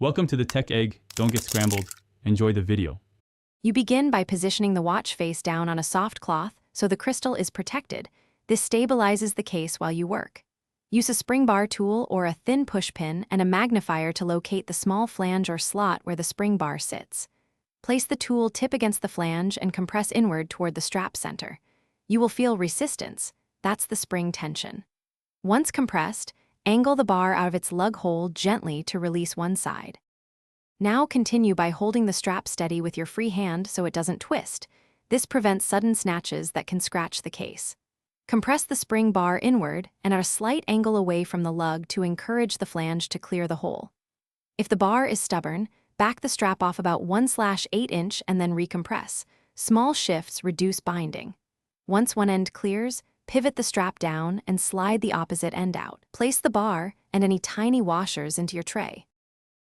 Welcome to the Tech Egg. Don't get scrambled. Enjoy the video. You begin by positioning the watch face down on a soft cloth so the crystal is protected. This stabilizes the case while you work. Use a spring bar tool or a thin push pin and a magnifier to locate the small flange or slot where the spring bar sits. Place the tool tip against the flange and compress inward toward the strap center. You will feel resistance. That's the spring tension. Once compressed, angle the bar out of its lug hole gently to release one side. Now continue by holding the strap steady with your free hand so it doesn't twist. This prevents sudden snatches that can scratch the case. Compress the spring bar inward and at a slight angle away from the lug to encourage the flange to clear the hole. If the bar is stubborn, back the strap off about 1/8 inch and then recompress. Small shifts reduce binding. Once one end clears, pivot the strap down and slide the opposite end out. Place the bar and any tiny washers into your tray.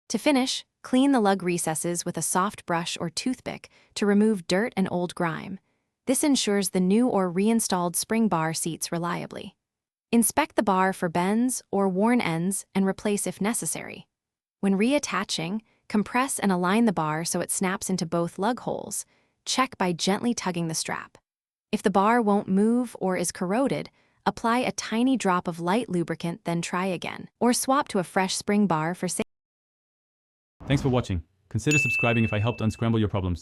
To finish, clean the lug recesses with a soft brush or toothpick to remove dirt and old grime. This ensures the new or reinstalled spring bar seats reliably. Inspect the bar for bends or worn ends and replace if necessary. When reattaching, compress and align the bar so it snaps into both lug holes. Check by gently tugging the strap. If the bar won't move or is corroded, apply a tiny drop of light lubricant, then try again. Or swap to a fresh spring bar for safety. Thanks for watching. Consider subscribing if I helped unscramble your problems.